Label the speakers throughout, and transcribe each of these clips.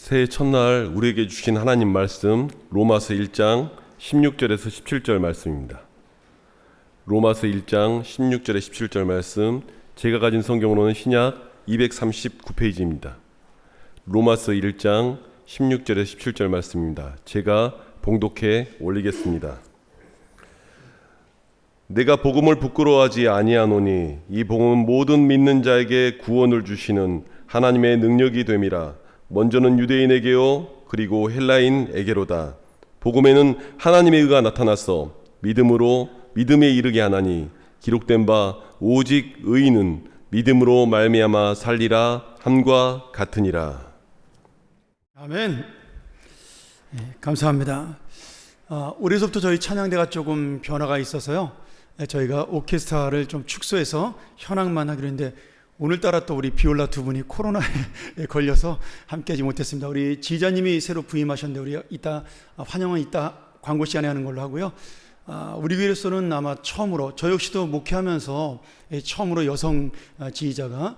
Speaker 1: 새해 첫날 우리에게 주신 하나님 말씀 로마서 1장 16절에서 17절 말씀입니다. 로마서 1장 16절에 17절 말씀, 제가 가진 성경으로는 신약 239페이지입니다. 로마서 1장 16절에 17절 말씀입니다. 제가 봉독해 올리겠습니다. 내가 복음을 부끄러워하지 아니하노니 이 복음은 모든 믿는 자에게 구원을 주시는 하나님의 능력이 됨이라. 먼저는 유대인에게요 그리고 헬라인에게로다. 복음에는 하나님의 의가 나타나서 믿음으로 믿음에 이르게 하나니 기록된 바 오직 의인은 믿음으로 말미암아 살리라 함과 같으니라.
Speaker 2: 아멘. 네, 감사합니다. 올해서부터 저희 찬양대가 조금 변화가 있어서요. 저희가 오케스트라를 좀 축소해서 현악만 하기로 했는데 오늘따라 또 우리 비올라 두 분이 코로나에 걸려서 함께하지 못했습니다. 우리 지휘자님이 새로 부임하셨는데 우리 이따 환영은 이따 광고 시간에 하는 걸로 하고요. 우리 교회에서는 아마 처음으로, 저 역시도 목회하면서 처음으로 여성 지휘자가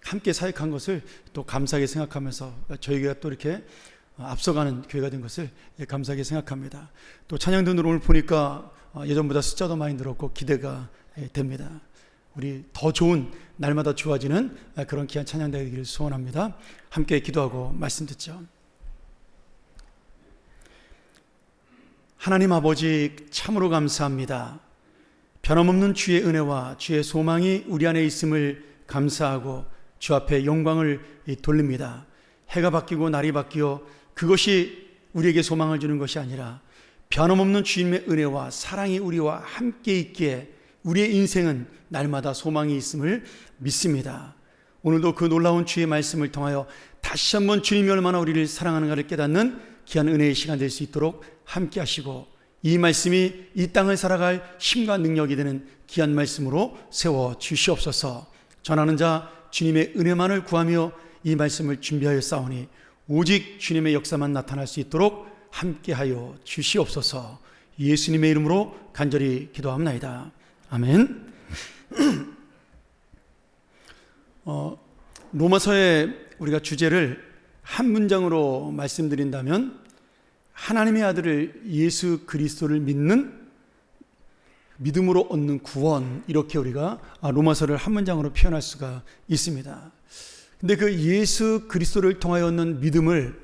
Speaker 2: 함께 사역한 것을 또 감사하게 생각하면서 저희 교회가 또 이렇게 앞서가는 교회가 된 것을 감사하게 생각합니다. 또 찬양단으로 오늘 보니까 예전보다 숫자도 많이 늘었고 기대가 됩니다. 우리 더 좋은, 날마다 좋아지는 그런 귀한 찬양대가 되기를 소원합니다. 함께 기도하고 말씀 듣죠. 하나님 아버지, 참으로 감사합니다. 변함없는 주의 은혜와 주의 소망이 우리 안에 있음을 감사하고 주 앞에 영광을 돌립니다. 해가 바뀌고 날이 바뀌어 그것이 우리에게 소망을 주는 것이 아니라 변함없는 주님의 은혜와 사랑이 우리와 함께 있기에 우리의 인생은 날마다 소망이 있음을 믿습니다. 오늘도 그 놀라운 주의 말씀을 통하여 다시 한번 주님이 얼마나 우리를 사랑하는가를 깨닫는 귀한 은혜의 시간 될 수 있도록 함께 하시고, 이 말씀이 이 땅을 살아갈 힘과 능력이 되는 귀한 말씀으로 세워 주시옵소서. 전하는 자 주님의 은혜만을 구하며 이 말씀을 준비하여 싸우니 오직 주님의 역사만 나타날 수 있도록 함께하여 주시옵소서. 예수님의 이름으로 간절히 기도합나이다. 아멘. 로마서의 우리가 주제를 한 문장으로 말씀드린다면 하나님의 아들을 예수 그리스도를 믿는 믿음으로 얻는 구원, 이렇게 우리가 로마서를 한 문장으로 표현할 수가 있습니다. 근데 그 예수 그리스도를 통하여 얻는 믿음을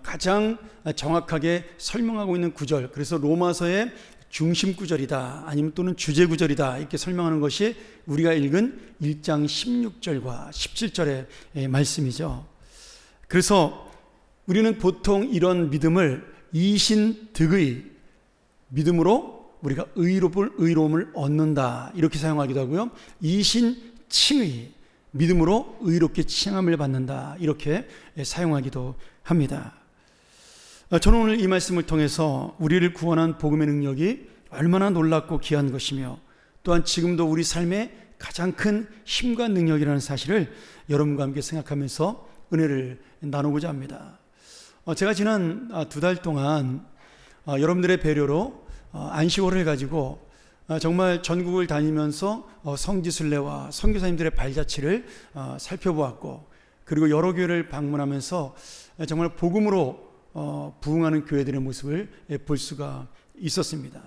Speaker 2: 가장 정확하게 설명하고 있는 구절, 그래서 로마서의 중심 구절이다, 아니면 또는 주제 구절이다, 이렇게 설명하는 것이 우리가 읽은 1장 16절과 17절의 말씀이죠. 그래서 우리는 보통 이런 믿음을 이신득의 믿음으로 우리가 의로움을 얻는다, 이렇게 사용하기도 하고요. 이신칭의 믿음으로 의롭게 칭함을 받는다, 이렇게 사용하기도 합니다. 저는 오늘 이 말씀을 통해서 우리를 구원한 복음의 능력이 얼마나 놀랍고 귀한 것이며 또한 지금도 우리 삶의 가장 큰 힘과 능력이라는 사실을 여러분과 함께 생각하면서 은혜를 나누고자 합니다. 제가 지난 2달 동안 여러분들의 배려로 안식월을 가지고 정말 전국을 다니면서 성지순례와 선교사님들의 발자취를 살펴보았고, 그리고 여러 교회를 방문하면서 정말 복음으로 부흥하는 교회들의 모습을 볼 수가 있었습니다.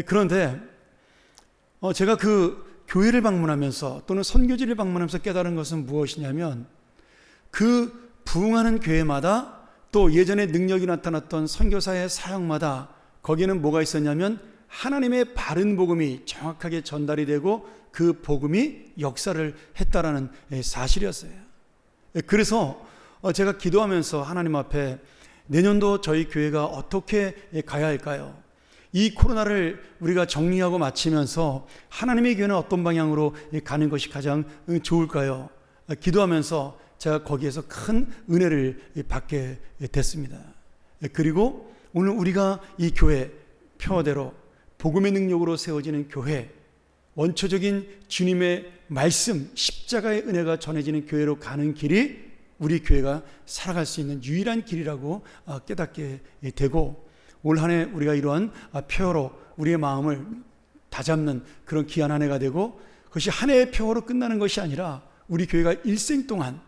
Speaker 2: 그런데 제가 그 교회를 방문하면서 또는 선교지를 방문하면서 깨달은 것은 무엇이냐면, 그 부흥하는 교회마다 또 예전에 능력이 나타났던 선교사의 사역마다 거기에는 뭐가 있었냐면 하나님의 바른 복음이 정확하게 전달이 되고 그 복음이 역사를 했다라는 사실이었어요. 그래서 제가 기도하면서 하나님 앞에 내년도 저희 교회가 어떻게 가야 할까요? 이 코로나를 우리가 정리하고 마치면서 하나님의 교회는 어떤 방향으로 가는 것이 가장 좋을까요? 기도하면서 제가 거기에서 큰 은혜를 받게 됐습니다. 그리고 오늘 우리가 이 교회 표어대로 복음의 능력으로 세워지는 교회, 원초적인 주님의 말씀, 십자가의 은혜가 전해지는 교회로 가는 길이 우리 교회가 살아갈 수 있는 유일한 길이라고 깨닫게 되고, 올 한 해 우리가 이러한 표어로 우리의 마음을 다잡는 그런 귀한 한 해가 되고, 그것이 한 해의 표어로 끝나는 것이 아니라 우리 교회가 일생 동안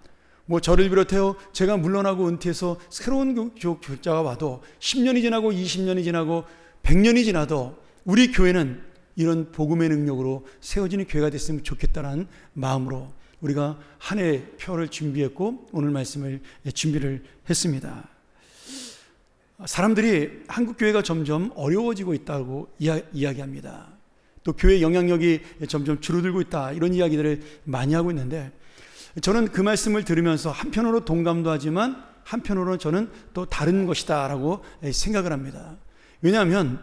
Speaker 2: 뭐 저를 비롯해요 제가 물러나고 은퇴해서 새로운 교육자가 와도 10년이 지나고 20년이 지나고 100년이 지나도 우리 교회는 이런 복음의 능력으로 세워지는 교회가 됐으면 좋겠다는 마음으로 우리가 한 해 표를 준비했고 오늘 말씀을 준비를 했습니다. 사람들이 한국 교회가 점점 어려워지고 있다고 이야기합니다. 또 교회 영향력이 점점 줄어들고 있다 이런 이야기들을 많이 하고 있는데 저는 그 말씀을 들으면서 한편으로 동감도 하지만 한편으로는 저는 또 다른 것이다 라고 생각을 합니다. 왜냐하면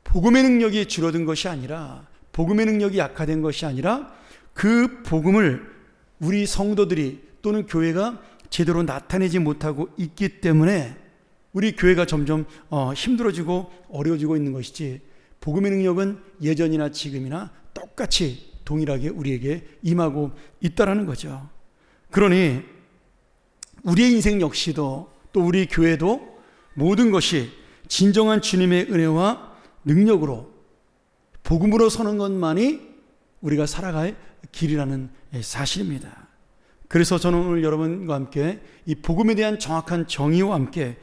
Speaker 2: 복음의 능력이 줄어든 것이 아니라 복음의 능력이 약화된 것이 아니라 그 복음을 우리 성도들이 또는 교회가 제대로 나타내지 못하고 있기 때문에 우리 교회가 점점 힘들어지고 어려워지고 있는 것이지 복음의 능력은 예전이나 지금이나 똑같이 동일하게 우리에게 임하고 있다라는 거죠. 그러니 우리의 인생 역시도 또 우리 교회도 모든 것이 진정한 주님의 은혜와 능력으로 복음으로 서는 것만이 우리가 살아갈 길이라는 사실입니다. 그래서 저는 오늘 여러분과 함께 이 복음에 대한 정확한 정의와 함께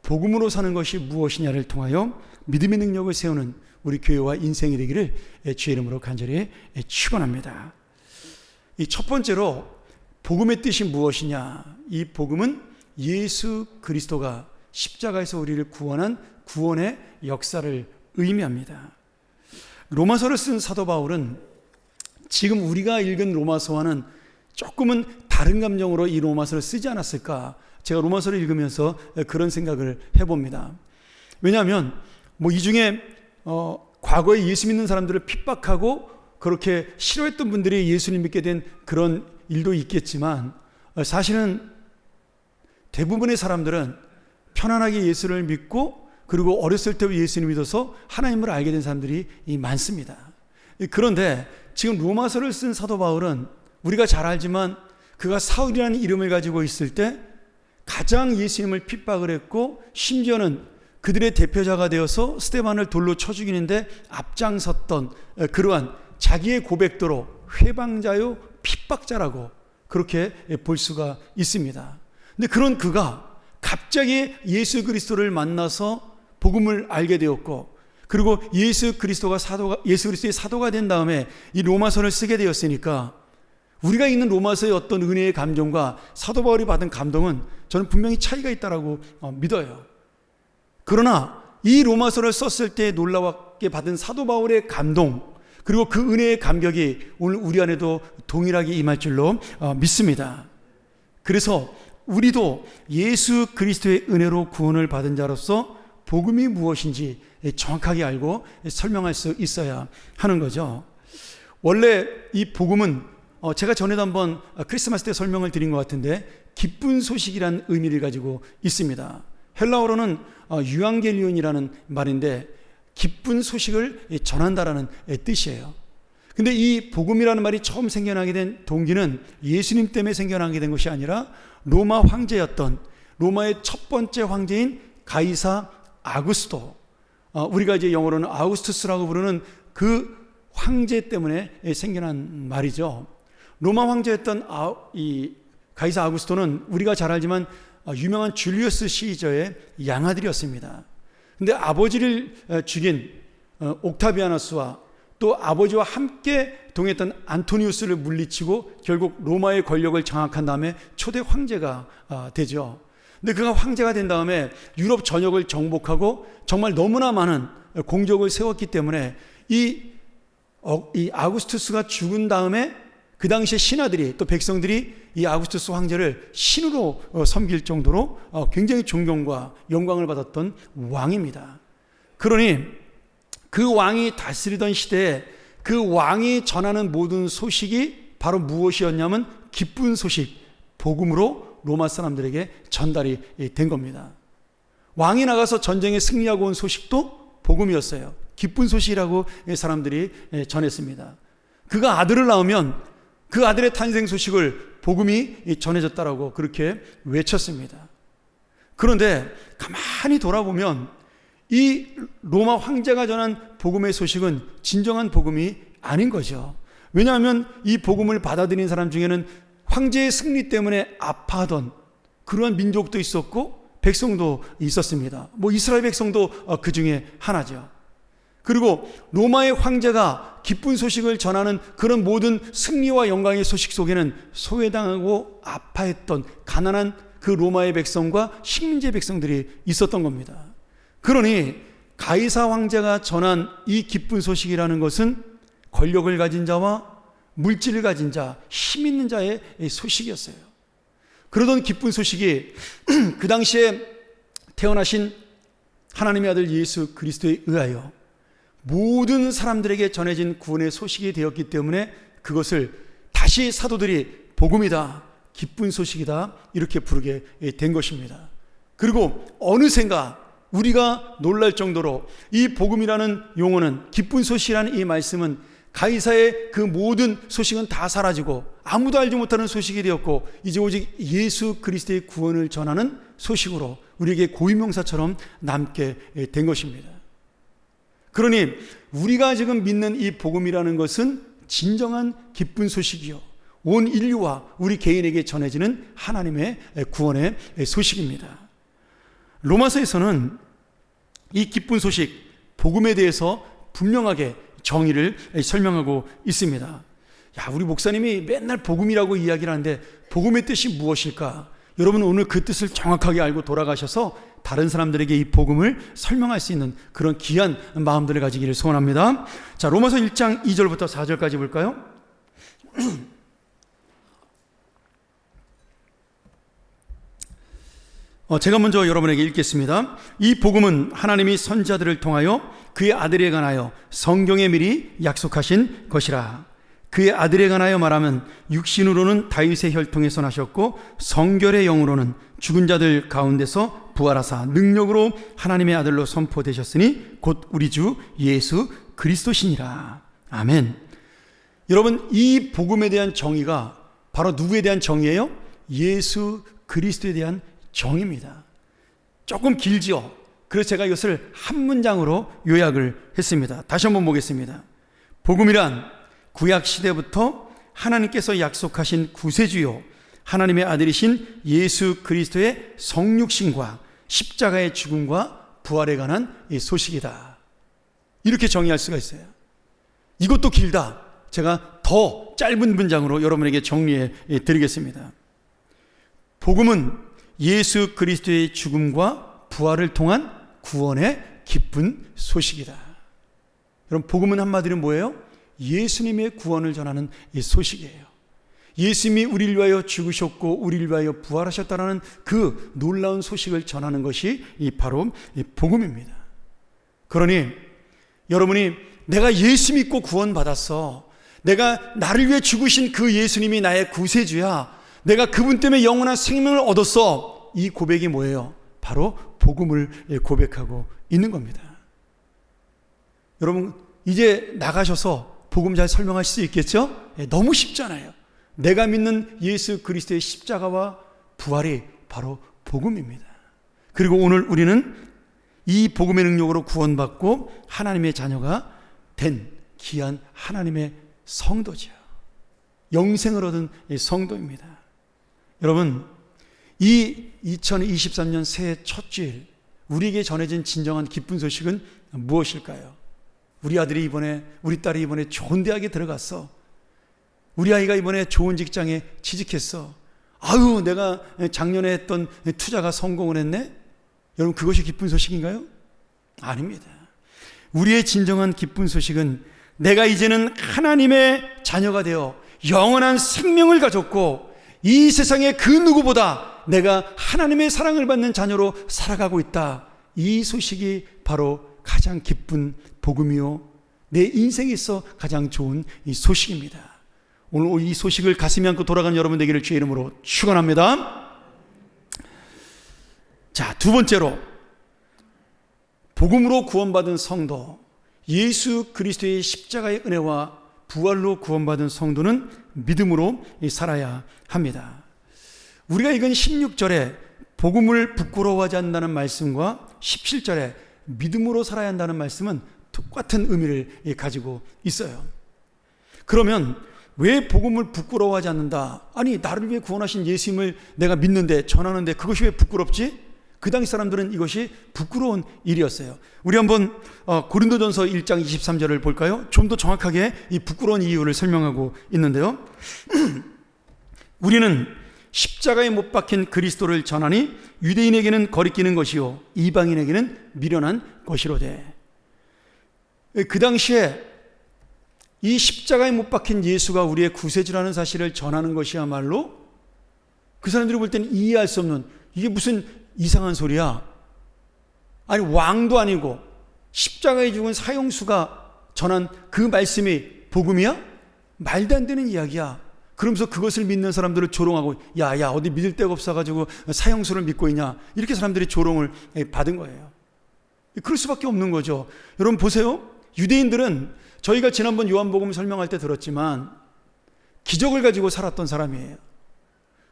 Speaker 2: 복음으로 사는 것이 무엇이냐를 통하여 믿음의 능력을 세우는 우리 교회와 인생이 되기를 주의 이름으로 간절히 축원합니다. 이 첫 번째로 복음의 뜻이 무엇이냐? 이 복음은 예수 그리스도가 십자가에서 우리를 구원한 구원의 역사를 의미합니다. 로마서를 쓴 사도 바울은 지금 우리가 읽은 로마서와는 조금은 다른 감정으로 이 로마서를 쓰지 않았을까? 제가 로마서를 읽으면서 그런 생각을 해봅니다. 왜냐하면 이 중에 과거에 예수 믿는 사람들을 핍박하고 그렇게 싫어했던 분들이 예수님 믿게 된 그런 일도 있겠지만 사실은 대부분의 사람들은 편안하게 예수를 믿고 그리고 어렸을 때 예수님 믿어서 하나님을 알게 된 사람들이 많습니다. 그런데 지금 로마서를 쓴 사도 바울은 우리가 잘 알지만 그가 사울이라는 이름을 가지고 있을 때 가장 예수님을 핍박을 했고 심지어는 그들의 대표자가 되어서 스데반을 돌로 쳐 죽이는데 앞장섰던 그러한 자기의 고백대로 회방자요 핍박자라고 그렇게 볼 수가 있습니다. 근데 그런 그가 갑자기 예수 그리스도를 만나서 복음을 알게 되었고 그리고 예수 그리스도의 사도가 된 다음에 이 로마서를 쓰게 되었으니까 우리가 읽는 로마서의 어떤 은혜의 감정과 사도 바울이 받은 감동은 저는 분명히 차이가 있다라고 믿어요. 그러나 이 로마서를 썼을 때 놀랍게 받은 사도 바울의 감동 그리고 그 은혜의 감격이 오늘 우리 안에도 동일하게 임할 줄로 믿습니다. 그래서 우리도 예수 그리스도의 은혜로 구원을 받은 자로서 복음이 무엇인지 정확하게 알고 설명할 수 있어야 하는 거죠. 원래 이 복음은 제가 전에도 한번 크리스마스 때 설명을 드린 것 같은데 기쁜 소식이라는 의미를 가지고 있습니다. 헬라어로는 유앙겔리온이라는 말인데 기쁜 소식을 전한다라는 뜻이에요. 근데 이 복음이라는 말이 처음 생겨나게 된 동기는 예수님 때문에 생겨나게 된 것이 아니라 로마 황제였던 로마의 첫 번째 황제인 가이사 아구스토, 우리가 이제 영어로는 아우구스투스라고 부르는 그 황제 때문에 생겨난 말이죠. 로마 황제였던 이 가이사 아구스토는 우리가 잘 알지만 유명한 줄리우스 시저의 양아들이었습니다. 근데 아버지를 죽인 옥타비아누스와 또 아버지와 함께 동했던 안토니우스를 물리치고 결국 로마의 권력을 장악한 다음에 초대 황제가 되죠. 근데 그가 황제가 된 다음에 유럽 전역을 정복하고 정말 너무나 많은 공적을 세웠기 때문에 이 아구스투스가 죽은 다음에 그 당시에 신하들이 또 백성들이 이 아구스투스 황제를 신으로 섬길 정도로 굉장히 존경과 영광을 받았던 왕입니다. 그러니 그 왕이 다스리던 시대에 그 왕이 전하는 모든 소식이 바로 무엇이었냐면 기쁜 소식, 복음으로 로마 사람들에게 전달이 된 겁니다. 왕이 나가서 전쟁에 승리하고 온 소식도 복음이었어요. 기쁜 소식이라고 사람들이 전했습니다. 그가 아들을 낳으면 그 아들의 탄생 소식을 복음이 전해졌다라고 그렇게 외쳤습니다. 그런데 가만히 돌아보면 이 로마 황제가 전한 복음의 소식은 진정한 복음이 아닌 거죠. 왜냐하면 이 복음을 받아들인 사람 중에는 황제의 승리 때문에 아파하던 그러한 민족도 있었고 백성도 있었습니다. 이스라엘 백성도 그 중에 하나죠. 그리고 로마의 황제가 기쁜 소식을 전하는 그런 모든 승리와 영광의 소식 속에는 소외당하고 아파했던 가난한 그 로마의 백성과 식민지 백성들이 있었던 겁니다. 그러니 가이사 황제가 전한 이 기쁜 소식이라는 것은 권력을 가진 자와 물질을 가진 자, 힘 있는 자의 소식이었어요. 그러던 기쁜 소식이 그 당시에 태어나신 하나님의 아들 예수 그리스도에 의하여 모든 사람들에게 전해진 구원의 소식이 되었기 때문에 그것을 다시 사도들이 복음이다, 기쁜 소식이다 이렇게 부르게 된 것입니다. 그리고 어느샌가 우리가 놀랄 정도로 이 복음이라는 용어는, 기쁜 소식이라는 이 말씀은 가이사의 그 모든 소식은 다 사라지고 아무도 알지 못하는 소식이 되었고 이제 오직 예수 그리스도의 구원을 전하는 소식으로 우리에게 고유명사처럼 남게 된 것입니다. 그러니 우리가 지금 믿는 이 복음이라는 것은 진정한 기쁜 소식이요, 온 인류와 우리 개인에게 전해지는 하나님의 구원의 소식입니다. 로마서에서는 이 기쁜 소식, 복음에 대해서 분명하게 정의를 설명하고 있습니다. 우리 목사님이 맨날 복음이라고 이야기를 하는데 복음의 뜻이 무엇일까? 여러분 오늘 그 뜻을 정확하게 알고 돌아가셔서 다른 사람들에게 이 복음을 설명할 수 있는 그런 귀한 마음들을 가지기를 소원합니다. 자, 로마서 1장 2절부터 4절까지 볼까요? 제가 먼저 여러분에게 읽겠습니다. 이 복음은 하나님이 선지자들을 통하여 그의 아들에 관하여 성경에 미리 약속하신 것이라. 그의 아들에 관하여 말하면 육신으로는 다윗의 혈통에서 나셨고 성결의 영으로는 죽은 자들 가운데서 부활하사 능력으로 하나님의 아들로 선포되셨으니 곧 우리 주 예수 그리스도시니라. 아멘. 여러분, 이 복음에 대한 정의가 바로 누구에 대한 정의예요? 예수 그리스도에 대한 정의입니다. 조금 길지요. 그래서 제가 이것을 한 문장으로 요약을 했습니다. 다시 한번 보겠습니다. 복음이란 구약 시대부터 하나님께서 약속하신 구세주요 하나님의 아들이신 예수 그리스도의 성육신과 십자가의 죽음과 부활에 관한 이 소식이다. 이렇게 정의할 수가 있어요. 이것도 길다. 제가 더 짧은 문장으로 여러분에게 정리해 드리겠습니다. 복음은 예수 그리스도의 죽음과 부활을 통한 구원의 기쁜 소식이다. 여러분, 복음은 한마디로 뭐예요? 예수님의 구원을 전하는 이 소식이에요. 예수님이 우리를 위하여 죽으셨고 우리를 위하여 부활하셨다는 그 놀라운 소식을 전하는 것이 바로 이 복음입니다. 그러니 여러분이 내가 예수 믿고 구원받았어, 내가 나를 위해 죽으신 그 예수님이 나의 구세주야, 내가 그분 때문에 영원한 생명을 얻었어, 이 고백이 뭐예요? 바로 복음을 고백하고 있는 겁니다. 여러분, 이제 나가셔서 복음 잘 설명하실 수 있겠죠? 너무 쉽잖아요. 내가 믿는 예수 그리스도의 십자가와 부활이 바로 복음입니다. 그리고 오늘 우리는 이 복음의 능력으로 구원받고 하나님의 자녀가 된 귀한 하나님의 성도죠. 영생을 얻은 성도입니다. 여러분, 이 2023년 새해 첫 주일 우리에게 전해진 진정한 기쁜 소식은 무엇일까요? 우리 아들이 이번에, 우리 딸이 이번에 좋은 대학에 들어갔어. 우리 아이가 이번에 좋은 직장에 취직했어. 아유, 내가 작년에 했던 투자가 성공을 했네. 여러분, 그것이 기쁜 소식인가요? 아닙니다. 우리의 진정한 기쁜 소식은 내가 이제는 하나님의 자녀가 되어 영원한 생명을 가졌고 이 세상의 그 누구보다 내가 하나님의 사랑을 받는 자녀로 살아가고 있다. 이 소식이 바로 가장 기쁜 복음이요, 내 인생에 있어 가장 좋은 이 소식입니다. 오늘 이 소식을 가슴에 안고 돌아가는 여러분 되기를 주의 이름으로 축원합니다. 자, 두 번째로 복음으로 구원받은 성도, 예수 그리스도의 십자가의 은혜와 부활로 구원받은 성도는 믿음으로 살아야 합니다. 우리가 읽은 16절에 복음을 부끄러워하지 않는다는 말씀과 17절에 믿음으로 살아야 한다는 말씀은 똑같은 의미를 가지고 있어요. 그러면 왜 복음을 부끄러워하지 않는다? 아니, 나를 위해 구원하신 예수님을 내가 믿는데, 전하는데 그것이 왜 부끄럽지? 그 당시 사람들은 이것이 부끄러운 일이었어요. 우리 한번 고린도전서 1장 23절을 볼까요? 좀 더 정확하게 이 부끄러운 이유를 설명하고 있는데요. 우리는 십자가에 못 박힌 그리스도를 전하니 유대인에게는 거리끼는 것이요 이방인에게는 미련한 것이로되. 그 당시에 이 십자가에 못 박힌 예수가 우리의 구세주라는 사실을 전하는 것이야말로 그 사람들이 볼 때는 이해할 수 없는, 이게 무슨 이상한 소리야. 아니, 왕도 아니고 십자가에 죽은 사형수가 전한 그 말씀이 복음이야? 말도 안 되는 이야기야. 그러면서 그것을 믿는 사람들을 조롱하고, 야 어디 믿을 데가 없어가지고 사형수를 믿고 있냐, 이렇게 사람들이 조롱을 받은 거예요. 그럴 수밖에 없는 거죠. 여러분 보세요. 유대인들은 저희가 지난번 요한복음 설명할 때 들었지만 기적을 가지고 살았던 사람이에요.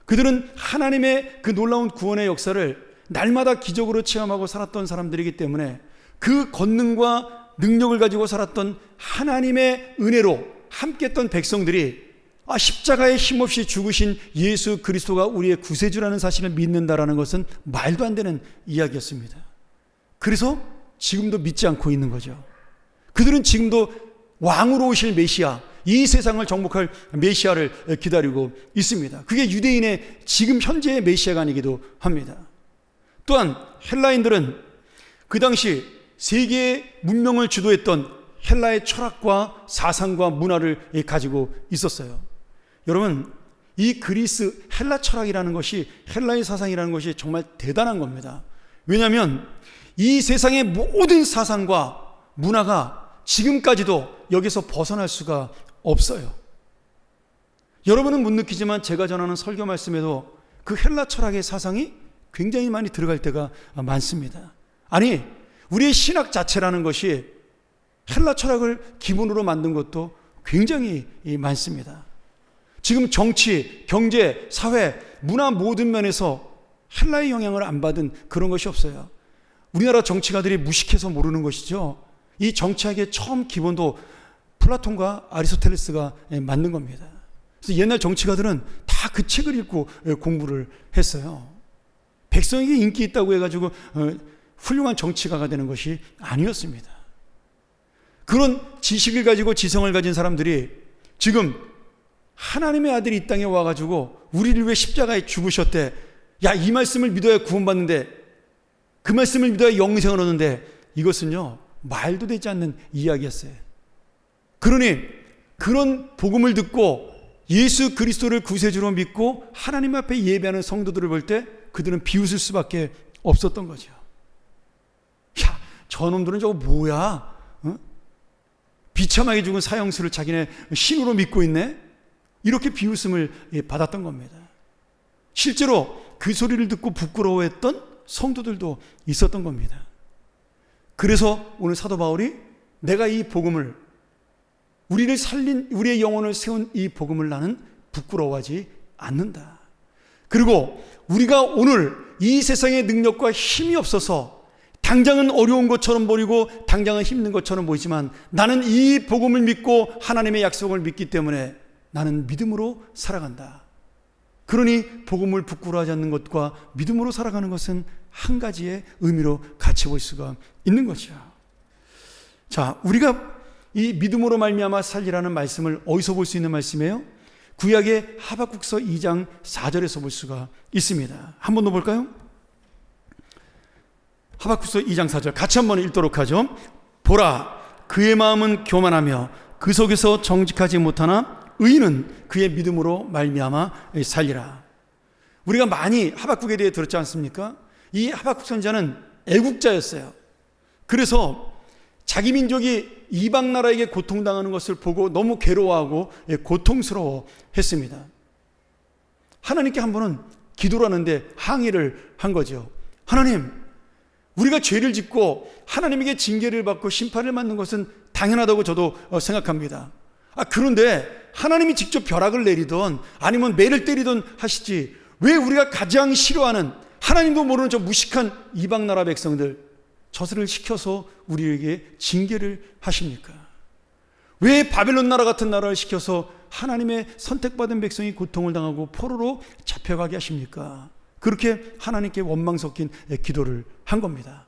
Speaker 2: 그들은 하나님의 그 놀라운 구원의 역사를 날마다 기적으로 체험하고 살았던 사람들이기 때문에 그 권능과 능력을 가지고 살았던 하나님의 은혜로 함께했던 백성들이 십자가에 힘없이 죽으신 예수 그리스도가 우리의 구세주라는 사실을 믿는다라는 것은 말도 안 되는 이야기였습니다. 그래서 지금도 믿지 않고 있는 거죠. 그들은 지금도 왕으로 오실 메시아, 이 세상을 정복할 메시아를 기다리고 있습니다. 그게 유대인의 지금 현재의 메시아가 아니기도 합니다. 또한 헬라인들은 그 당시 세계의 문명을 주도했던 헬라의 철학과 사상과 문화를 가지고 있었어요. 여러분, 이 그리스 헬라 철학이라는 것이, 헬라의 사상이라는 것이 정말 대단한 겁니다. 왜냐하면 이 세상의 모든 사상과 문화가 지금까지도 여기서 벗어날 수가 없어요. 여러분은 못 느끼지만 제가 전하는 설교 말씀에도 그 헬라 철학의 사상이 굉장히 많이 들어갈 때가 많습니다. 아니, 우리의 신학 자체라는 것이 헬라 철학을 기본으로 만든 것도 굉장히 많습니다. 지금 정치, 경제, 사회, 문화 모든 면에서 헬라의 영향을 안 받은 그런 것이 없어요. 우리나라 정치가들이 무식해서 모르는 것이죠. 이 정치학의 처음 기본도 플라톤과 아리스토텔레스가 만든 겁니다. 그래서 옛날 정치가들은 다 그 책을 읽고 공부를 했어요. 백성에게 인기 있다고 해가지고 훌륭한 정치가가 되는 것이 아니었습니다. 그런 지식을 가지고 지성을 가진 사람들이 지금 하나님의 아들이 이 땅에 와가지고 우리를 위해 십자가에 죽으셨대. 야, 이 말씀을 믿어야 구원받는데, 그 말씀을 믿어야 영생을 얻는데, 이것은요 말도 되지 않는 이야기였어요. 그러니 그런 복음을 듣고 예수 그리스도를 구세주로 믿고 하나님 앞에 예배하는 성도들을 볼 때 그들은 비웃을 수밖에 없었던 거죠. 야, 저놈들은 저거 뭐야? 비참하게 죽은 사형수를 자기네 신으로 믿고 있네? 이렇게 비웃음을 받았던 겁니다. 실제로 그 소리를 듣고 부끄러워했던 성도들도 있었던 겁니다. 그래서 오늘 사도 바울이 내가 이 복음을, 우리를 살린, 우리의 영혼을 세운 이 복음을 나는 부끄러워하지 않는다. 그리고 우리가 오늘 이 세상의 능력과 힘이 없어서 당장은 어려운 것처럼 보이고 당장은 힘든 것처럼 보이지만 나는 이 복음을 믿고 하나님의 약속을 믿기 때문에 나는 믿음으로 살아간다. 그러니 복음을 부끄러워하지 않는 것과 믿음으로 살아가는 것은 한 가지의 의미로 같이 볼 수가 있는 거죠. 자, 우리가 이 믿음으로 말미암아 살리라는 말씀을 어디서 볼 수 있는 말씀이에요? 구약의 하박국서 2장 4절에서 볼 수가 있습니다. 한 번 더 볼까요? 하박국서 2장 4절 같이 한번 읽도록 하죠. 보라, 그의 마음은 교만하며 그 속에서 정직하지 못하나 의인은 그의 믿음으로 말미암아 살리라. 우리가 많이 하박국에 대해 들었지 않습니까? 이 하박국 선지자는 애국자였어요. 그래서 자기 민족이 이방 나라에게 고통당하는 것을 보고 너무 괴로워하고 고통스러워 했습니다. 하나님께 한 번은 기도를 하는데 항의를 한 거죠. 하나님, 우리가 죄를 짓고 하나님에게 징계를 받고 심판을 받는 것은 당연하다고 저도 생각합니다. 그런데 하나님이 직접 벼락을 내리던 아니면 매를 때리던 하시지, 왜 우리가 가장 싫어하는 하나님도 모르는 저 무식한 이방 나라 백성들 저들을 시켜서 우리에게 징계를 하십니까? 왜 바벨론 나라 같은 나라를 시켜서 하나님의 선택받은 백성이 고통을 당하고 포로로 잡혀가게 하십니까? 그렇게 하나님께 원망 섞인 기도를 한 겁니다.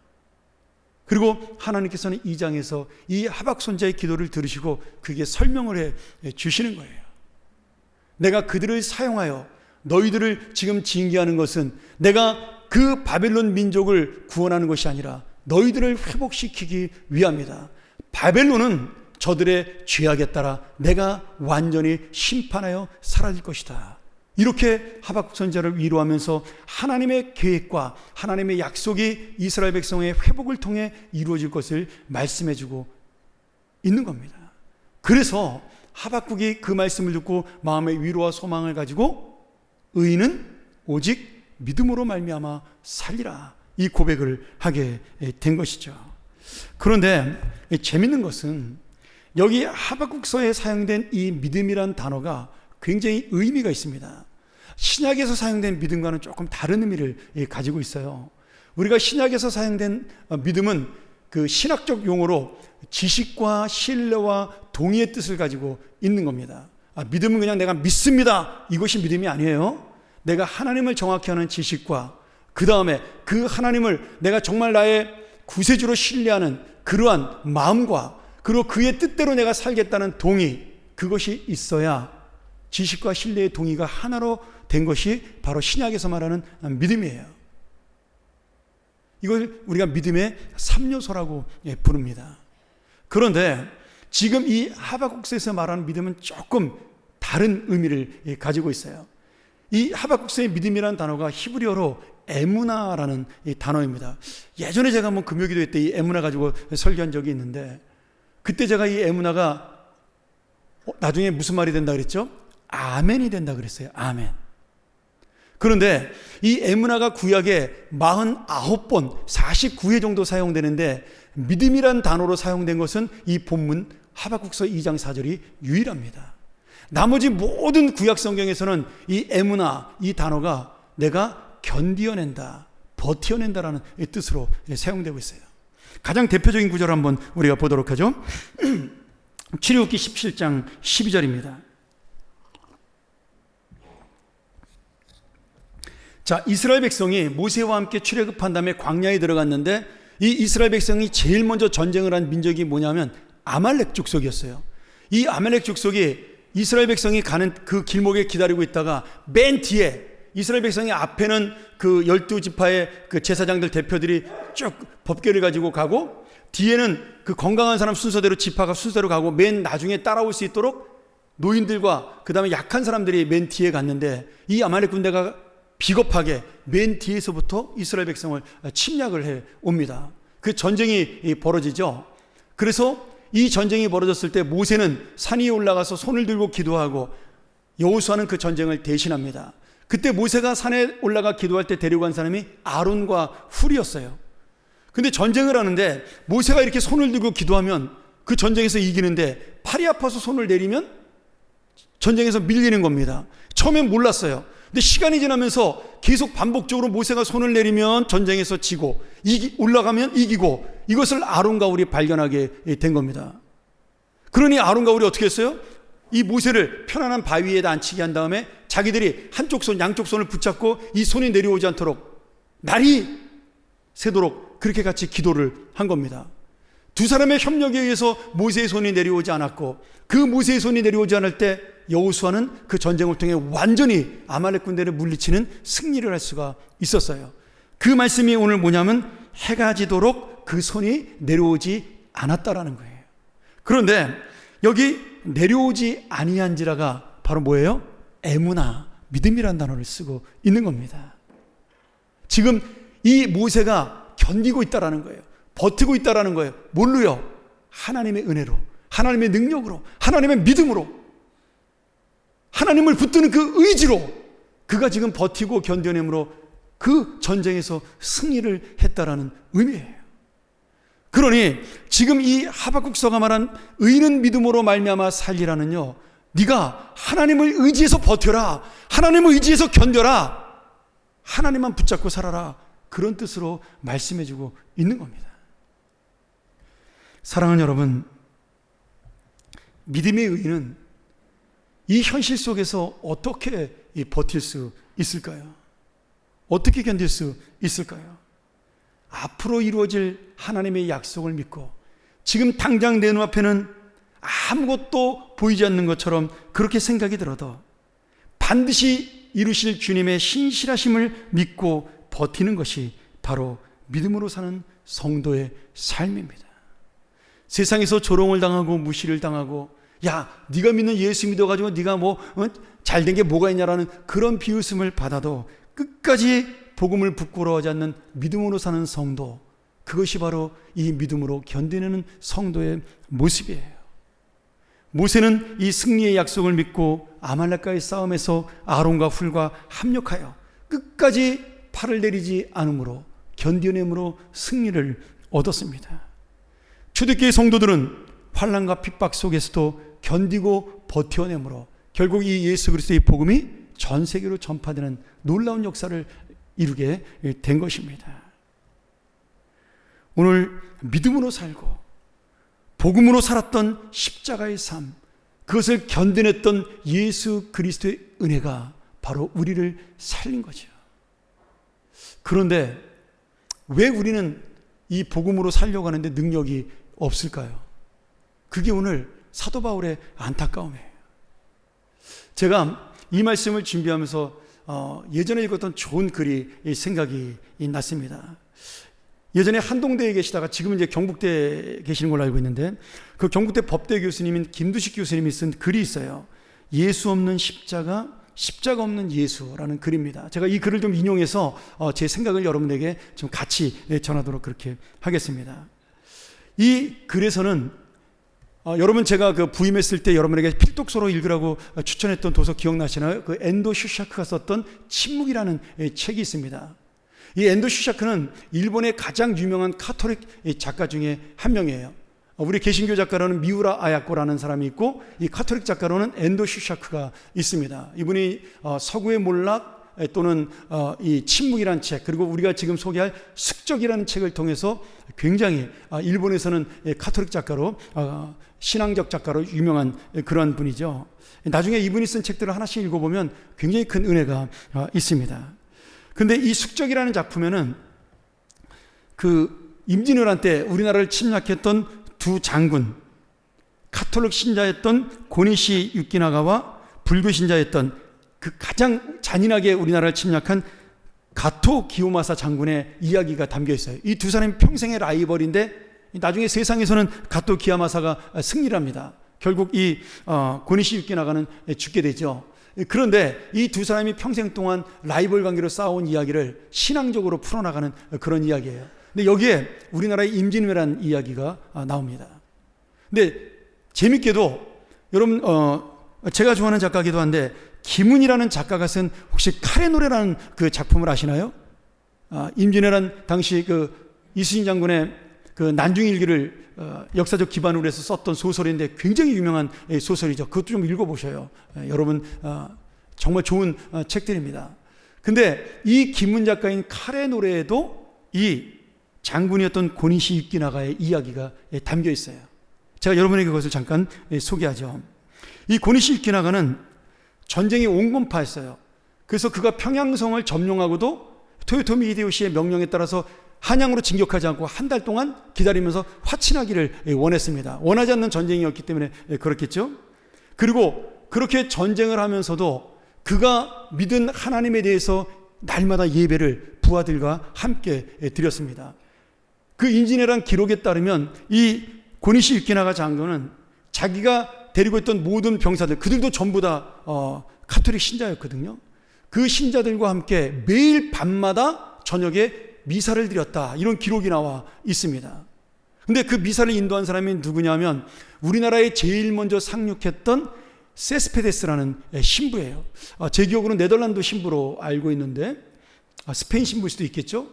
Speaker 2: 그리고 하나님께서는 2장에서 이 하박 선지자의 기도를 들으시고 그게 설명을 해 주시는 거예요. 내가 그들을 사용하여 너희들을 지금 징계하는 것은 내가 그 바벨론 민족을 구원하는 것이 아니라 너희들을 회복시키기 위함이다. 바벨론은 저들의 죄악에 따라 내가 완전히 심판하여 사라질 것이다. 이렇게 하박국 선지자를 위로하면서 하나님의 계획과 하나님의 약속이 이스라엘 백성의 회복을 통해 이루어질 것을 말씀해주고 있는 겁니다. 그래서 하박국이 그 말씀을 듣고 마음의 위로와 소망을 가지고 의인은 오직 믿음으로 말미암아 살리라, 이 고백을 하게 된 것이죠. 그런데 재밌는 것은 여기 하박국서에 사용된 이 믿음이란 단어가 굉장히 의미가 있습니다. 신약에서 사용된 믿음과는 조금 다른 의미를 가지고 있어요. 우리가 신약에서 사용된 믿음은 그 신학적 용어로 지식과 신뢰와 동의의 뜻을 가지고 있는 겁니다. 믿음은 그냥 내가 믿습니다, 이것이 믿음이 아니에요. 내가 하나님을 정확히 아는 지식과 그 다음에 그 하나님을 내가 정말 나의 구세주로 신뢰하는 그러한 마음과 그리고 그의 뜻대로 내가 살겠다는 동의, 그것이 있어야 지식과 신뢰의 동의가 하나로 된 것이 바로 신약에서 말하는 믿음이에요. 이걸 우리가 믿음의 3요소라고 부릅니다. 그런데 지금 이 하박국서에서 말하는 믿음은 조금 다른 의미를 가지고 있어요. 이 하박국서의 믿음이라는 단어가 히브리어로 에무나라는 단어입니다. 예전에 제가 한번 금요기도회 때 이 에무나 가지고 설교한 적이 있는데, 그때 제가 이 에무나가 나중에 무슨 말이 된다 그랬죠? 아멘이 된다 그랬어요. 아멘. 그런데 이 에무나가 구약에 49번 49회 정도 사용되는데 믿음이란 단어로 사용된 것은 이 본문 하박국서 2장 4절이 유일합니다. 나머지 모든 구약 성경에서는 이 에무나, 이 단어가 내가 견디어낸다, 버텨낸다라는 뜻으로 사용되고 있어요. 가장 대표적인 구절 한번 우리가 보도록 하죠. 출애굽기 17장 12절입니다. 자, 이스라엘 백성이 모세와 함께 출애굽한 다음에 광야에 들어갔는데 이 이스라엘 백성이 제일 먼저 전쟁을 한 민족이 뭐냐면 아말렉 족속이었어요. 이 아말렉 족속이 이스라엘 백성이 가는 그 길목에 기다리고 있다가 맨 뒤에 이스라엘 백성이 앞에는 그 12지파의 그 제사장들 대표들이 쭉 법궤를 가지고 가고 뒤에는 그 건강한 사람 순서대로 지파가 순서대로 가고 맨 나중에 따라올 수 있도록 노인들과 그 다음에 약한 사람들이 맨 뒤에 갔는데 이 아말렉 군대가 비겁하게 맨 뒤에서부터 이스라엘 백성을 침략을 해 옵니다. 그 전쟁이 벌어지죠. 그래서 이 전쟁이 벌어졌을 때 모세는 산 위에 올라가서 손을 들고 기도하고 여호수아는 그 전쟁을 대신합니다. 그때 모세가 산에 올라가 기도할 때 데리고 간 사람이 아론과 훌이었어요. 근데 전쟁을 하는데 모세가 이렇게 손을 들고 기도하면 그 전쟁에서 이기는데 팔이 아파서 손을 내리면 전쟁에서 밀리는 겁니다. 처음엔 몰랐어요. 근데 시간이 지나면서 계속 반복적으로 모세가 손을 내리면 전쟁에서 지고 올라가면 이기고, 이것을 아론과 훌이 발견하게 된 겁니다. 그러니 아론과 훌이 어떻게 했어요? 이 모세를 편안한 바위에다 앉히게 한 다음에 자기들이 한쪽 손 양쪽 손을 붙잡고 이 손이 내려오지 않도록 날이 새도록 그렇게 같이 기도를 한 겁니다. 두 사람의 협력에 의해서 모세의 손이 내려오지 않았고, 그 모세의 손이 내려오지 않을 때 여호수아는 그 전쟁을 통해 완전히 아말렉 군대를 물리치는 승리를 할 수가 있었어요. 그 말씀이 오늘 뭐냐면 해가 지도록 그 손이 내려오지 않았다라는 거예요. 그런데 여기 내려오지 아니한지라가 바로 뭐예요? 에무나, 믿음이라는 단어를 쓰고 있는 겁니다. 지금 이 모세가 견디고 있다라는 거예요. 버티고 있다라는 거예요. 뭘로요? 하나님의 은혜로, 하나님의 능력으로, 하나님의 믿음으로, 하나님을 붙드는 그 의지로 그가 지금 버티고 견뎌내므로 그 전쟁에서 승리를 했다라는 의미예요. 그러니 지금 이 하박국서가 말한 의인은 믿음으로 말미암아 살리라는요, 네가 하나님을 의지해서 버텨라, 하나님을 의지해서 견뎌라, 하나님만 붙잡고 살아라, 그런 뜻으로 말씀해주고 있는 겁니다. 사랑하는 여러분, 믿음의 의인은 이 현실 속에서 어떻게 버틸 수 있을까요? 어떻게 견딜 수 있을까요? 앞으로 이루어질 하나님의 약속을 믿고 지금 당장 내 눈앞에는 아무것도 보이지 않는 것처럼 그렇게 생각이 들어도 반드시 이루실 주님의 신실하심을 믿고 버티는 것이 바로 믿음으로 사는 성도의 삶입니다. 세상에서 조롱을 당하고 무시를 당하고 야, 네가 믿는 예수 믿어가지고 네가 잘된 게 뭐가 있냐라는 그런 비웃음을 받아도 끝까지 복음을 부끄러워하지 않는 믿음으로 사는 성도, 그것이 바로 이 믿음으로 견디는 성도의 모습이에요. 모세는 이 승리의 약속을 믿고 아말렉과의 싸움에서 아론과 훌과 합력하여 끝까지 팔을 내리지 않음으로 견뎌냄으로 승리를 얻었습니다. 초대교회 성도들은 환난과 핍박 속에서도 견디고 버텨내므로 결국 이 예수 그리스도의 복음이 전 세계로 전파되는 놀라운 역사를 이루게 된 것입니다. 오늘 믿음으로 살고 복음으로 살았던 십자가의 삶, 그것을 견뎌냈던 예수 그리스도의 은혜가 바로 우리를 살린 거죠. 그런데 왜 우리는 이 복음으로 살려고 하는데 능력이 없을까요? 그게 오늘 사도 바울의 안타까움이에요. 제가 이 말씀을 준비하면서 예전에 읽었던 좋은 글이 생각이 났습니다. 예전에 한동대에 계시다가 지금은 이제 경북대에 계시는 걸로 알고 있는데 그 경북대 법대 교수님인 김두식 교수님이 쓴 글이 있어요. 예수 없는 십자가, 십자가 없는 예수라는 글입니다. 제가 이 글을 좀 인용해서 제 생각을 여러분에게 좀 같이 전하도록 그렇게 하겠습니다. 이 글에서는 여러분 제가 그 부임했을 때 여러분에게 필독서로 읽으라고 추천했던 도서 기억나시나요? 그 엔도 슈샤크가 썼던 침묵이라는 책이 있습니다. 이 엔도 슈샤크는 일본의 가장 유명한 카톨릭 작가 중에 한 명이에요. 우리 개신교 작가로는 미우라 아야코라는 사람이 있고 이 카톨릭 작가로는 엔도 슈샤크가 있습니다. 이분이 서구의 몰락 또는 이 침묵이라는 책, 그리고 우리가 지금 소개할 숙적이라는 책을 통해서 굉장히 일본에서는 카톨릭 작가로 신앙적 작가로 유명한 그런 분이죠. 나중에 이분이 쓴 책들을 하나씩 읽어보면 굉장히 큰 은혜가 있습니다. 근데 이 숙적이라는 작품에는 그 임진왜란 때 우리나라를 침략했던 두 장군, 카톨릭 신자였던 고니시 유키나가와 불교 신자였던 그 가장 잔인하게 우리나라를 침략한 가토 기요마사 장군의 이야기가 담겨 있어요. 이 두 사람이 평생의 라이벌인데 나중에 세상에서는 가토 기요마사가 승리를 합니다. 결국 이 고니시 유키나가는 죽게 되죠. 그런데 이 두 사람이 평생 동안 라이벌 관계로 싸워온 이야기를 신앙적으로 풀어나가는 그런 이야기예요. 근데 여기에 우리나라의 임진왜란 이야기가 나옵니다. 근데 재밌게도 여러분 제가 좋아하는 작가이기도 한데 김은이라는 작가가 쓴 혹시 칼의 노래라는 그 작품을 아시나요? 임진왜란 당시 그 이순신 장군의 그 난중일기를 역사적 기반으로 해서 썼던 소설인데 굉장히 유명한 소설이죠. 그것도 좀 읽어보셔요. 여러분 정말 좋은 책들입니다. 근데 이 김은 작가인 칼의 노래에도 이 장군이었던 고니시 유키나가의 이야기가 담겨 있어요. 제가 여러분에게 그것을 잠깐 소개하죠. 이 고니시 유키나가는 전쟁이 온건파였어요. 그래서 그가 평양성을 점령하고도 토요토미 히데요시의 명령에 따라서 한양으로 진격하지 않고 한 달 동안 기다리면서 화친하기를 원했습니다. 원하지 않는 전쟁이었기 때문에 그렇겠죠. 그리고 그렇게 전쟁을 하면서도 그가 믿은 하나님에 대해서 날마다 예배를 부하들과 함께 드렸습니다. 그 임진왜란 기록에 따르면 이 고니시 유키나가 장군은 자기가 데리고 있던 모든 병사들, 그들도 전부 다 카톨릭 신자였거든요. 그 신자들과 함께 매일 밤마다 저녁에 미사를 드렸다, 이런 기록이 나와 있습니다. 근데 그 미사를 인도한 사람이 누구냐면 우리나라에 제일 먼저 상륙했던 세스페데스라는 신부예요. 제 기억으로는 네덜란드 신부로 알고 있는데 스페인 신부일 수도 있겠죠.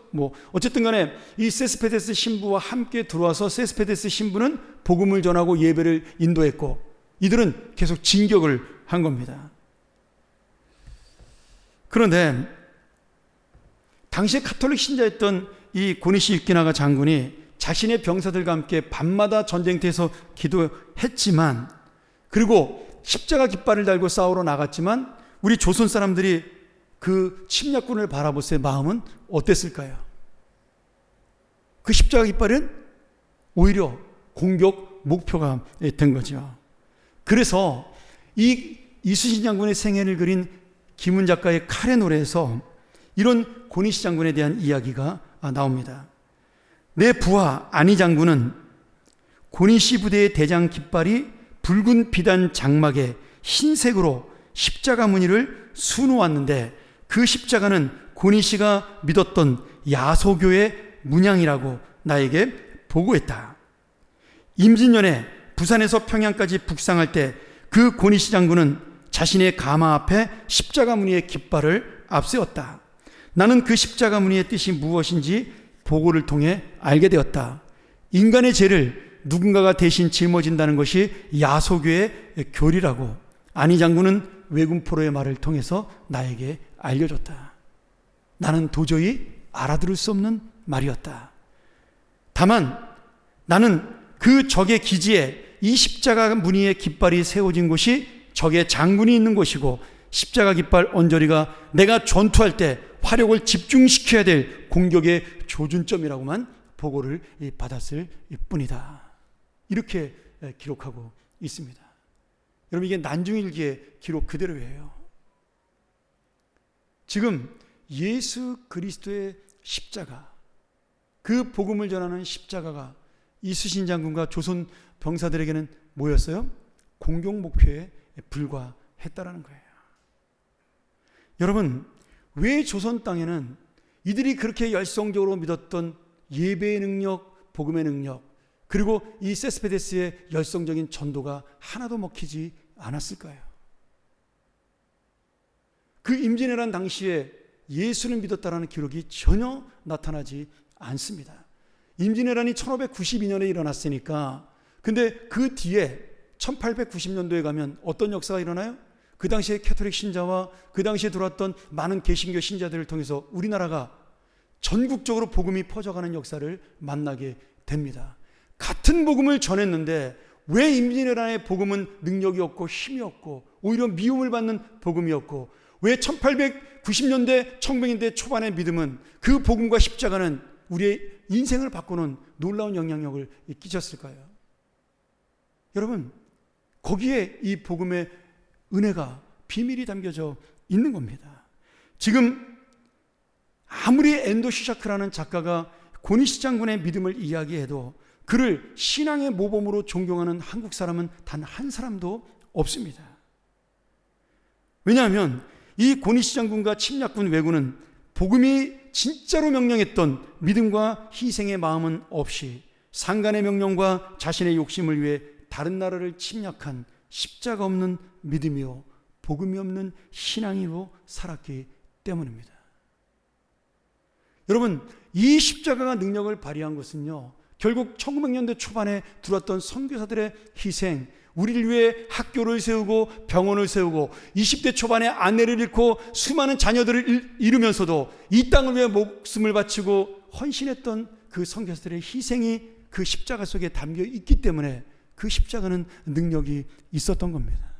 Speaker 2: 어쨌든 간에 이 세스페데스 신부와 함께 들어와서 세스페데스 신부는 복음을 전하고 예배를 인도했고 이들은 계속 진격을 한 겁니다. 그런데 당시에 카톨릭 신자였던 이 고니시 유키나가 장군이 자신의 병사들과 함께 밤마다 전쟁터에서 기도했지만, 그리고 십자가 깃발을 달고 싸우러 나갔지만 우리 조선 사람들이 그 침략군을 바라보세 마음은 어땠을까요? 그 십자가 깃발은 오히려 공격 목표가 된 거죠. 그래서 이 이순신 장군의 생애를 그린 김훈 작가의 칼의 노래에서 이런 고니시 장군에 대한 이야기가 나옵니다. 내 부하 안희 장군은 고니시 부대의 대장 깃발이 붉은 비단 장막에 흰색으로 십자가 무늬를 수놓았는데 그 십자가는 고니시가 믿었던 야소교의 문양이라고 나에게 보고했다. 임진년에 부산에서 평양까지 북상할 때 그 고니시 장군은 자신의 가마 앞에 십자가 무늬의 깃발을 앞세웠다. 나는 그 십자가 무늬의 뜻이 무엇인지 보고를 통해 알게 되었다. 인간의 죄를 누군가가 대신 짊어진다는 것이 야소교의 교리라고 안희 장군은 외군포로의 말을 통해서 나에게 알려줬다. 나는 도저히 알아들을 수 없는 말이었다. 다만 나는 그 적의 기지에 이 십자가 무늬의 깃발이 세워진 곳이 적의 장군이 있는 곳이고 십자가 깃발 언저리가 내가 전투할 때 화력을 집중시켜야 될 공격의 조준점이라고만 보고를 받았을 뿐이다. 이렇게 기록하고 있습니다. 여러분, 이게 난중일기의 기록 그대로예요. 지금 예수 그리스도의 십자가, 그 복음을 전하는 십자가가 이순신 장군과 조선 병사들에게는 뭐였어요? 공격 목표에 불과했다라는 거예요. 여러분, 왜 조선 땅에는 이들이 그렇게 열성적으로 믿었던 예배의 능력, 복음의 능력, 그리고 이 세스페데스의 열성적인 전도가 하나도 먹히지 않았을까요? 그 임진왜란 당시에 예수를 믿었다라는 기록이 전혀 나타나지 않습니다. 임진왜란이 1592년에 일어났으니까, 근데 그 뒤에 1890년도에 가면 어떤 역사가 일어나요? 그 당시에 캐톨릭 신자와 그 당시에 들어왔던 많은 개신교 신자들을 통해서 우리나라가 전국적으로 복음이 퍼져가는 역사를 만나게 됩니다. 같은 복음을 전했는데 왜 임진왜란의 복음은 능력이 없고 힘이 없고 오히려 미움을 받는 복음이었고, 왜 1890년대 1900년대 초반의 믿음은, 그 복음과 십자가는 우리의 인생을 바꾸는 놀라운 영향력을 끼쳤을까요? 여러분, 거기에 이 복음의 은혜가, 비밀이 담겨져 있는 겁니다. 지금 아무리 엔도 슈샤크라는 작가가 고니시 장군의 믿음을 이야기해도 그를 신앙의 모범으로 존경하는 한국 사람은 단 한 사람도 없습니다. 왜냐하면 이 고니시 장군과 침략군 왜군은 복음이 진짜로 명령했던 믿음과 희생의 마음은 없이 상간의 명령과 자신의 욕심을 위해 다른 나라를 침략한 십자가 없는 믿음이요 복음이 없는 신앙으로 살았기 때문입니다. 여러분, 이 십자가가 능력을 발휘한 것은요, 결국 1900년대 초반에 들어왔던 선교사들의 희생, 우리를 위해 학교를 세우고 병원을 세우고 20대 초반에 아내를 잃고 수많은 자녀들을 잃으면서도 이 땅을 위해 목숨을 바치고 헌신했던 그 선교사들의 희생이 그 십자가 속에 담겨 있기 때문에 그 십자가는 능력이 있었던 겁니다.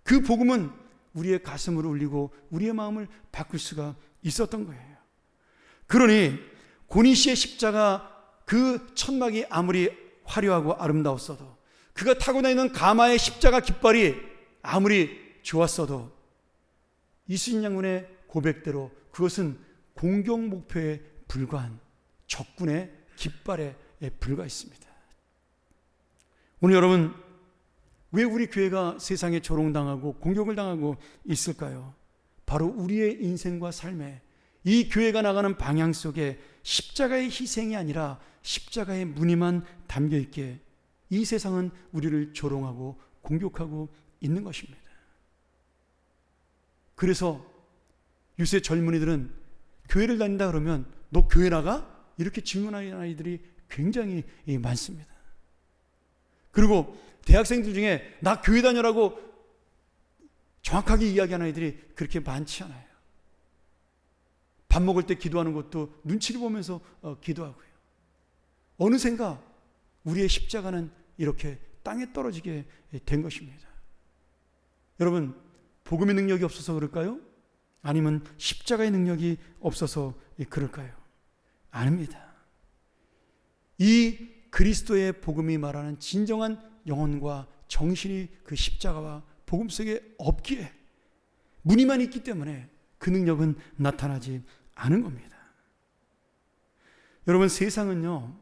Speaker 2: 그 복음은 우리의 가슴을 울리고 우리의 마음을 바꿀 수가 있었던 거예요. 그러니 고니시의 십자가, 그 천막이 아무리 화려하고 아름다웠어도, 그가 타고 다니는 가마의 십자가 깃발이 아무리 좋았어도 이순신 장군의 고백대로 그것은 공격 목표에 불과한 적군의 깃발에 불과했습니다. 오늘 여러분, 왜 우리 교회가 세상에 조롱당하고 공격을 당하고 있을까요? 바로 우리의 인생과 삶에 이 교회가 나가는 방향 속에 십자가의 희생이 아니라 십자가의 무늬만 담겨있기에 이 세상은 우리를 조롱하고 공격하고 있는 것입니다. 그래서 요새 젊은이들은 교회를 다닌다 그러면 너 교회 나가? 이렇게 질문하는 아이들이 굉장히 많습니다. 그리고 대학생들 중에 나 교회 다녀라고 정확하게 이야기하는 아이들이 그렇게 많지 않아요. 밥 먹을 때 기도하는 것도 눈치를 보면서 기도하고요. 어느샌가 우리의 십자가는 이렇게 땅에 떨어지게 된 것입니다. 여러분, 복음의 능력이 없어서 그럴까요? 아니면 십자가의 능력이 없어서 그럴까요? 아닙니다. 이 그리스도의 복음이 말하는 진정한 영혼과 정신이 그 십자가와 복음 속에 없기에, 무늬만 있기 때문에 그 능력은 나타나지 않은 겁니다. 여러분, 세상은요,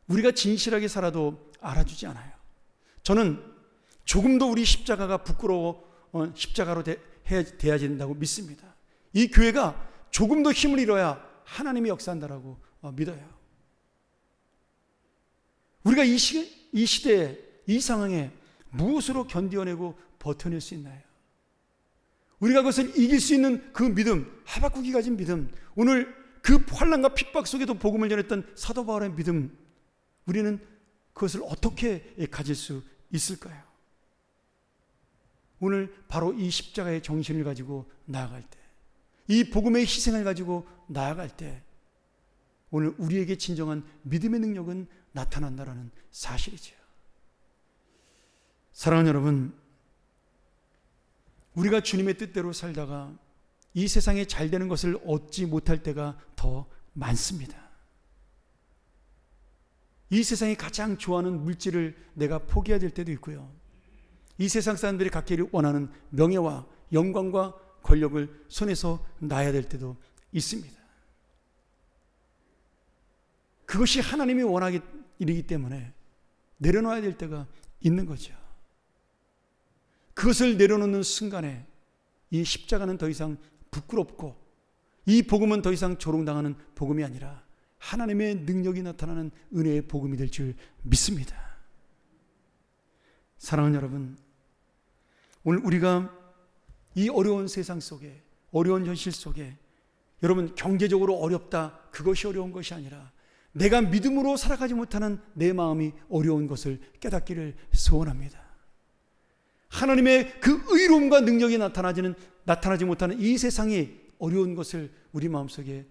Speaker 2: 우리가 진실하게 살아도 알아주지 않아요. 저는 조금도 우리 십자가가 부끄러워 십자가로 돼야 된다고 믿습니다. 이 교회가 조금 더 힘을 잃어야 하나님이 역사한다라고 믿어요. 우리가 이 시대에, 이 상황에 무엇으로 견뎌내고 버텨낼 수 있나요? 우리가 그것을 이길 수 있는 그 믿음, 하박국이 가진 믿음, 오늘 그 환난과 핍박 속에도 복음을 전했던 사도 바울의 믿음, 우리는 그것을 어떻게 가질 수 있을까요? 오늘 바로 이 십자가의 정신을 가지고 나아갈 때, 이 복음의 희생을 가지고 나아갈 때, 오늘 우리에게 진정한 믿음의 능력은 나타난다는 사실이죠. 사랑하는 여러분, 우리가 주님의 뜻대로 살다가 이 세상에 잘 되는 것을 얻지 못할 때가 더 많습니다. 이 세상이 가장 좋아하는 물질을 내가 포기해야 될 때도 있고요. 이 세상 사람들이 갖기를 원하는 명예와 영광과 권력을 손에서 놔야 될 때도 있습니다. 그것이 하나님이 원하기 일이기 때문에 내려놔야 될 때가 있는 거죠. 그것을 내려놓는 순간에 이 십자가는 더 이상 부끄럽고 이 복음은 더 이상 조롱당하는 복음이 아니라 하나님의 능력이 나타나는 은혜의 복음이 될 줄 믿습니다. 사랑하는 여러분, 오늘 우리가 이 어려운 세상 속에, 어려운 현실 속에, 여러분, 경제적으로 어렵다, 그것이 어려운 것이 아니라 내가 믿음으로 살아가지 못하는 내 마음이 어려운 것을 깨닫기를 소원합니다. 하나님의 그 의로움과 능력이 나타나지 못하는 이 세상이 어려운 것을 우리 마음속에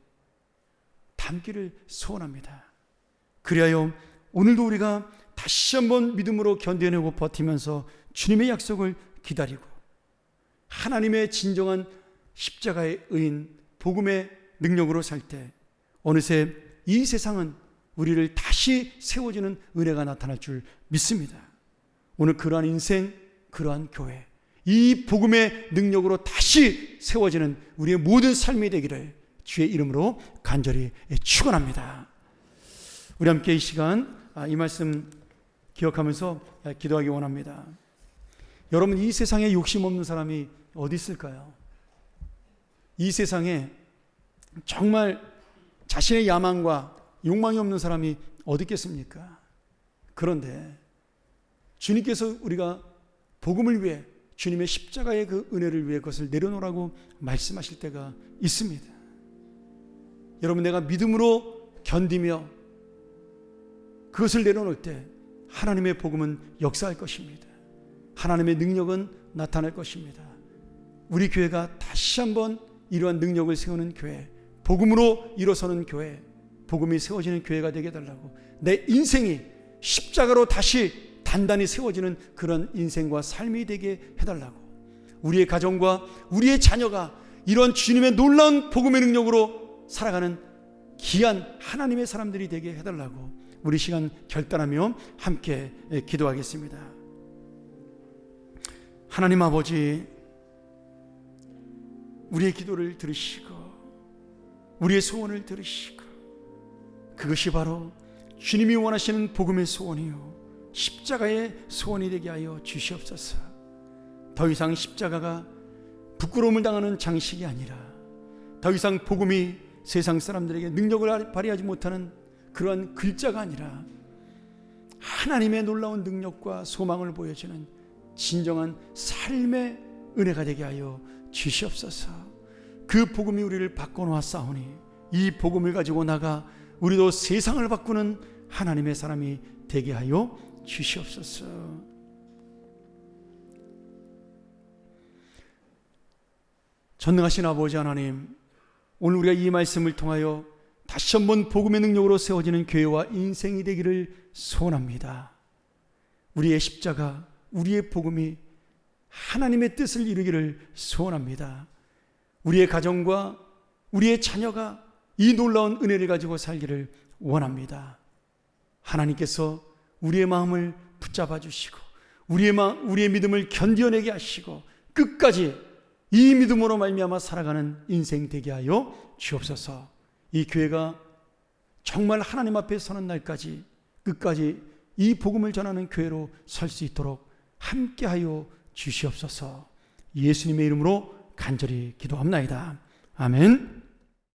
Speaker 2: 담기를 소원합니다. 그리하여 오늘도 우리가 다시 한번 믿음으로 견뎌내고 버티면서 주님의 약속을 기다리고 하나님의 진정한 십자가의 의인, 복음의 능력으로 살 때 어느새 이 세상은 우리를 다시 세워주는 은혜가 나타날 줄 믿습니다. 오늘 그러한 인생, 그러한 교회, 이 복음의 능력으로 다시 세워지는 우리의 모든 삶이 되기를 주의 이름으로 간절히 축원합니다. 우리 함께 이 시간 이 말씀 기억하면서 기도하기 원합니다. 여러분, 이 세상에 욕심 없는 사람이 어디 있을까요? 이 세상에 정말 자신의 야망과 욕망이 없는 사람이 어디 있겠습니까? 그런데 주님께서 우리가 복음을 위해, 주님의 십자가의 그 은혜를 위해 그것을 내려놓으라고 말씀하실 때가 있습니다. 여러분, 내가 믿음으로 견디며 그것을 내려놓을 때 하나님의 복음은 역사할 것입니다. 하나님의 능력은 나타날 것입니다. 우리 교회가 다시 한번 이러한 능력을 세우는 교회, 복음으로 일어서는 교회, 복음이 세워지는 교회가 되게 해달라고, 내 인생이 십자가로 다시 단단히 세워지는 그런 인생과 삶이 되게 해달라고, 우리의 가정과 우리의 자녀가 이런 주님의 놀라운 복음의 능력으로 살아가는 귀한 하나님의 사람들이 되게 해달라고 우리 시간 결단하며 함께 기도하겠습니다. 하나님 아버지, 우리의 기도를 들으시고 우리의 소원을 들으시고 그것이 바로 주님이 원하시는 복음의 소원이요 십자가의 소원이 되게 하여 주시옵소서. 더 이상 십자가가 부끄러움을 당하는 장식이 아니라, 더 이상 복음이 세상 사람들에게 능력을 발휘하지 못하는 그러한 글자가 아니라 하나님의 놀라운 능력과 소망을 보여주는 진정한 삶의 은혜가 되게 하여 주시옵소서. 그 복음이 우리를 바꿔놓았사오니 이 복음을 가지고 나가 우리도 세상을 바꾸는 하나님의 사람이 되게 하여 주시옵소서. 전능하신 아버지 하나님, 오늘 우리가 이 말씀을 통하여 다시 한번 복음의 능력으로 세워지는 교회와 인생이 되기를 소원합니다. 우리의 십자가, 우리의 복음이 하나님의 뜻을 이루기를 소원합니다. 우리의 가정과 우리의 자녀가 이 놀라운 은혜를 가지고 살기를 원합니다. 하나님께서 우리의 마음을 붙잡아 주시고 우리의 믿음을 견뎌내게 하시고 끝까지 이 믿음으로 말미암아 살아가는 인생 되게 하여 주옵소서. 이 교회가 정말 하나님 앞에 서는 날까지 끝까지 이 복음을 전하는 교회로 설 수 있도록 함께하여 주시옵소서. 예수님의 이름으로 간절히 기도합나이다. 아멘.